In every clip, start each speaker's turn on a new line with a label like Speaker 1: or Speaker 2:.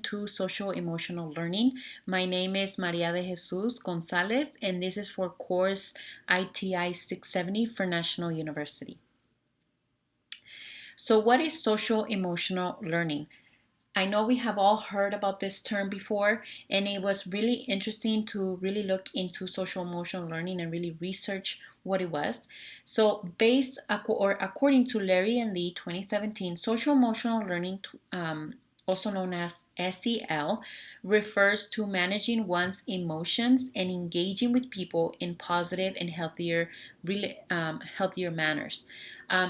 Speaker 1: to Social Emotional Learning. My name is Maria de Jesus Gonzalez, and this is for course ITI 670 for National University. So, what is social emotional learning? I know we have all heard about this term before, and it was really interesting to really look into social emotional learning and really research what it was. So, according to Larry and Lee 2017, social emotional learning, also known as SEL, refers to managing one's emotions and engaging with people in positive and healthier manners.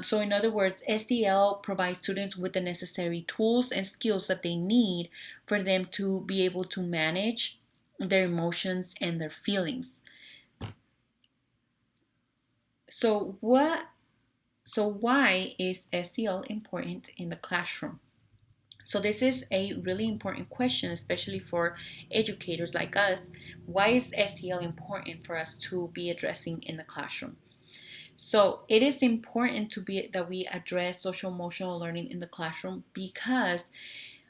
Speaker 1: So, in other words, SEL provides students with the necessary tools and skills that they need for them to be able to manage their emotions and their feelings. So, why is SEL important in the classroom? So, this is a really important question, especially for educators like us. Why is SEL important for us to be addressing in the classroom? So it is important that we address social emotional learning in the classroom because,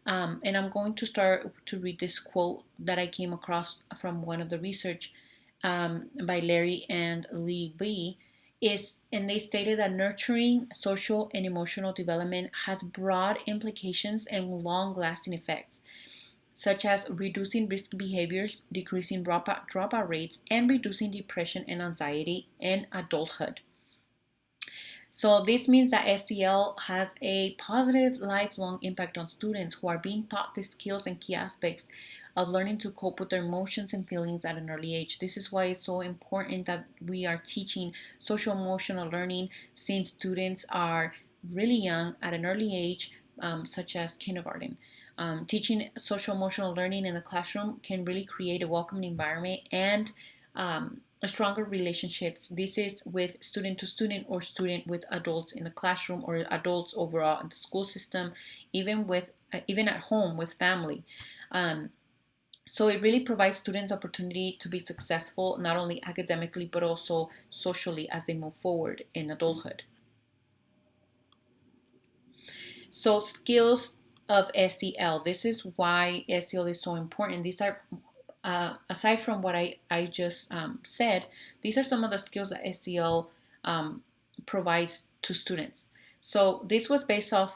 Speaker 1: and I'm going to start to read this quote that I came across from one of the research by Larry and Lee B. And they stated that nurturing social and emotional development has broad implications and long-lasting effects, such as reducing risk behaviors, decreasing dropout rates, and reducing depression and anxiety in adulthood. So this means that SEL has a positive lifelong impact on students who are being taught the skills and key aspects of learning to cope with their emotions and feelings at an early age. This is why it's so important that we are teaching social emotional learning since students are really young at an early age, such as kindergarten. Teaching social emotional learning in the classroom can really create a welcoming environment and a stronger relationships. This is with student to student or student with adults in the classroom or adults overall in the school system, even at home with family. Um, so it really provides students opportunity to be successful not only academically but also socially as they move forward in adulthood. So skills of SEL. This is why SEL is so important. These are aside from what I just said, these are some of the skills that SEL provides to students. So this was based on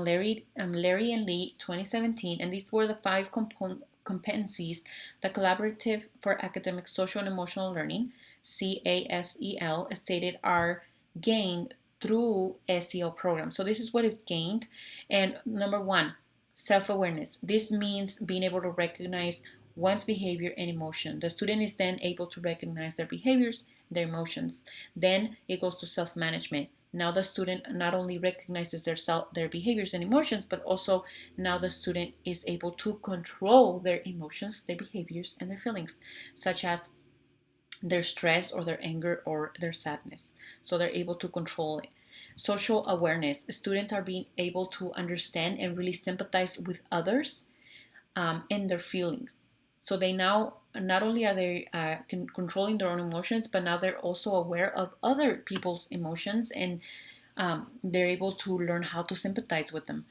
Speaker 1: Larry and Lee 2017, and these were the five competencies that Collaborative for Academic Social and Emotional Learning (CASEL) stated are gained through SEL programs. So this is what is gained, and number one, self-awareness. This means being able to recognize one's behavior and emotion. The student is then able to recognize their behaviors, their emotions. Then it goes to self-management. Now the student not only recognizes their behaviors and emotions, but also now the student is able to control their emotions, their behaviors, and their feelings, such as their stress or their anger or their sadness. So they're able to control it. Social awareness. Students are being able to understand and really sympathize with others and their feelings. So they now not only are they controlling their own emotions, but now they're also aware of other people's emotions and they're able to learn how to sympathize with them.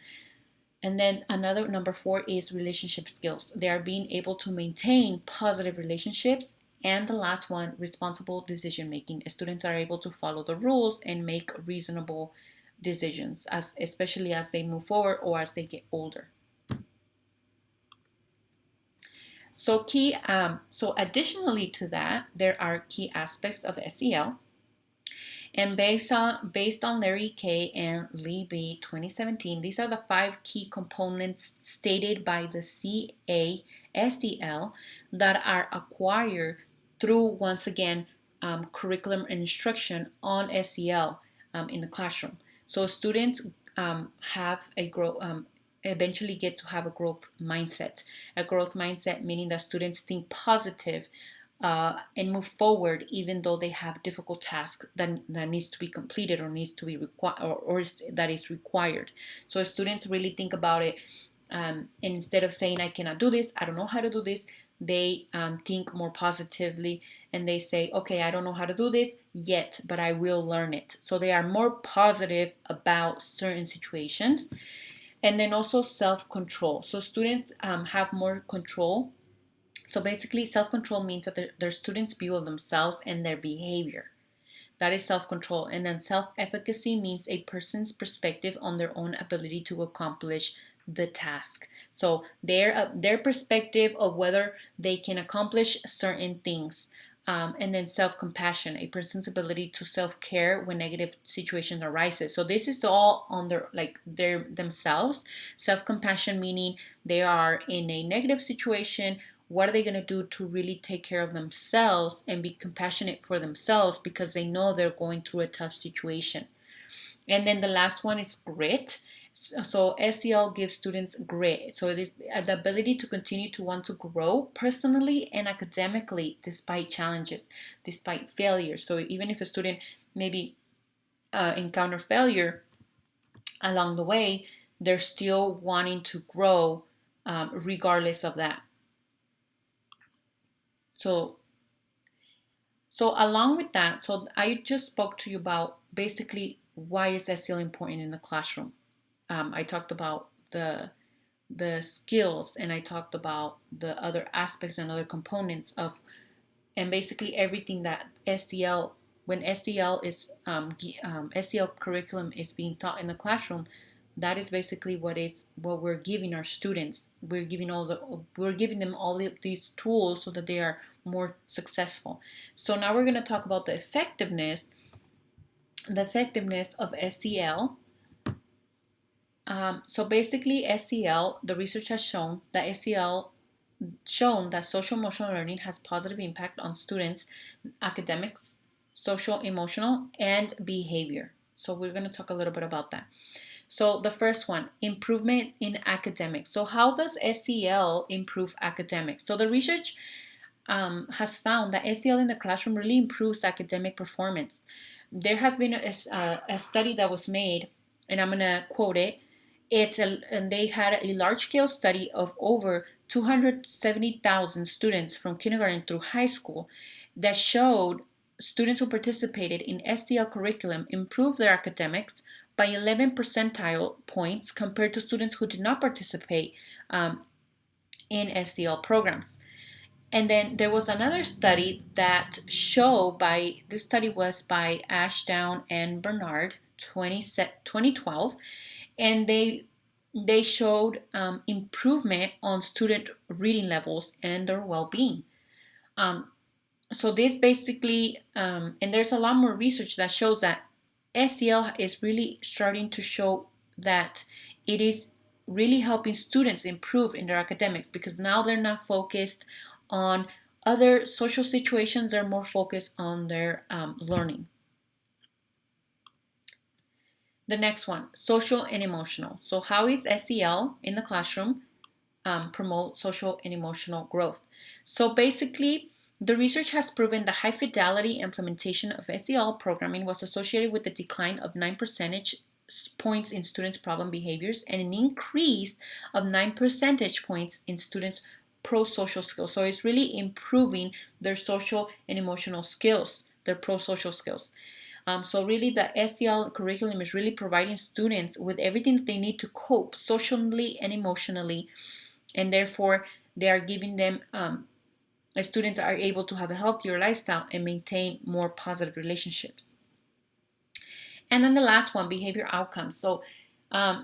Speaker 1: And then another number four is relationship skills. They are being able to maintain positive relationships. And the last one, responsible decision making. Students are able to follow the rules and make reasonable decisions, especially as they move forward or as they get older. So additionally to that, there are key aspects of SEL. And based on Larry K. and Lee B. 2017, these are the five key components stated by the CASEL that are acquired through, once again, curriculum and instruction on SEL in the classroom. So students have a eventually get to have a growth mindset. A growth mindset meaning that students think positive and move forward even though they have difficult tasks that needs to be completed or needs to be required or that is required. So students really think about it, and instead of saying I cannot do this, I don't know how to do this, they think more positively and they say, okay, I don't know how to do this yet, but I will learn it. So they are more positive about certain situations. And then also self-control. So students have more control. So basically, self-control means that their students' view of themselves and their behavior. That is self-control. And then self-efficacy means a person's perspective on their own ability to accomplish the task. So their perspective of whether they can accomplish certain things. And then self-compassion, a person's ability to self-care when negative situations arises. So this is all on their themselves. Self-compassion meaning they are in a negative situation. What are they going to do to really take care of themselves and be compassionate for themselves because they know they're going through a tough situation. And then the last one is grit. So SEL gives students grit. So it is the ability to continue to want to grow personally and academically despite challenges, despite failures. So even if a student maybe encounter failure along the way, they're still wanting to grow regardless of that. So along with that, so I just spoke to you about basically why is SEL important in the classroom. I talked about the skills, and I talked about the other aspects and other components of, and basically everything that SEL, when SEL is SEL curriculum is being taught in the classroom, that is basically what we're giving our students. We're giving them all these tools so that they are more successful. So now we're going to talk about the effectiveness of SEL. So basically, SEL, the research has shown that social emotional learning has positive impact on students' academics, social emotional, and behavior. So we're going to talk a little bit about that. So the first one, improvement in academics. So how does SEL improve academics? So the research has found that SEL in the classroom really improves academic performance. There has been a study that was made, and I'm going to quote it. And they had a large-scale study of over 270,000 students from kindergarten through high school that showed students who participated in SEL curriculum improved their academics by 11 percentile points compared to students who did not participate in SEL programs. And then there was another study that showed this study was by Ashdown and Bernard, 2012, and they showed improvement on student reading levels and their well-being. So this basically, and there's a lot more research that shows that SEL is really starting to show that it is really helping students improve in their academics because now they're not focused on other social situations, they're more focused on their learning. The next one, social and emotional. So how is SEL in the classroom promote social and emotional growth? So basically, the research has proven the high fidelity implementation of SEL programming was associated with the decline of 9 percentage points in students' problem behaviors and an increase of 9 percentage points in students' pro-social skills. So it's really improving their social and emotional skills, their pro-social skills. So really the SEL curriculum is really providing students with everything that they need to cope socially and emotionally, and therefore they are giving them students are able to have a healthier lifestyle and maintain more positive relationships. And then the last one, behavior outcomes. So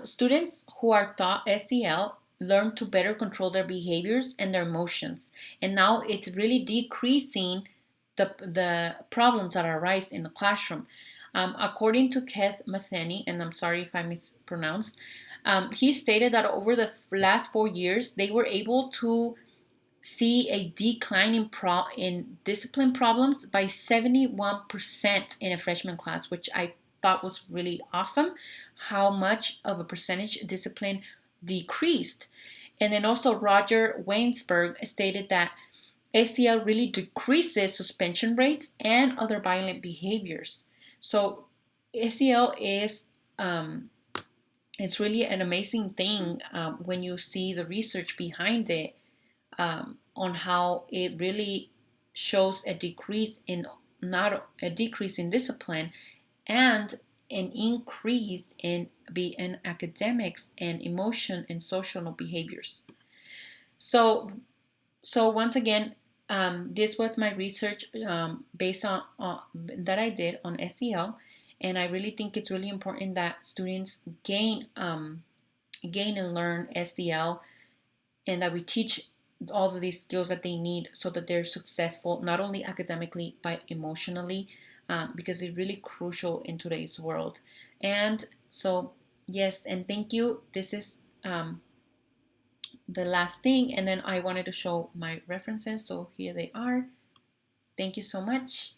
Speaker 1: students who are taught SEL learn to better control their behaviors and their emotions, and now it's really decreasing the problems that arise in the classroom. According to Keith Matheny, and I'm sorry if I mispronounced, he stated that over the last 4 years, they were able to see a decline in discipline problems by 71% in a freshman class, which I thought was really awesome, how much of a percentage discipline decreased. And then also Roger Wainsberg stated that SEL really decreases suspension rates and other violent behaviors. So SEL is it's really an amazing thing when you see the research behind it on how it really shows a decrease in not a decrease in discipline and an increase in academics and emotion and social behaviors. So once again, this was my research based on that I did on SEL, and I really think it's really important that students gain and learn SEL, and that we teach all of these skills that they need so that they're successful not only academically but emotionally, because it's really crucial in today's world. And so yes, and thank you. This is the last thing, and then I wanted to show my references, so here they are. Thank you so much.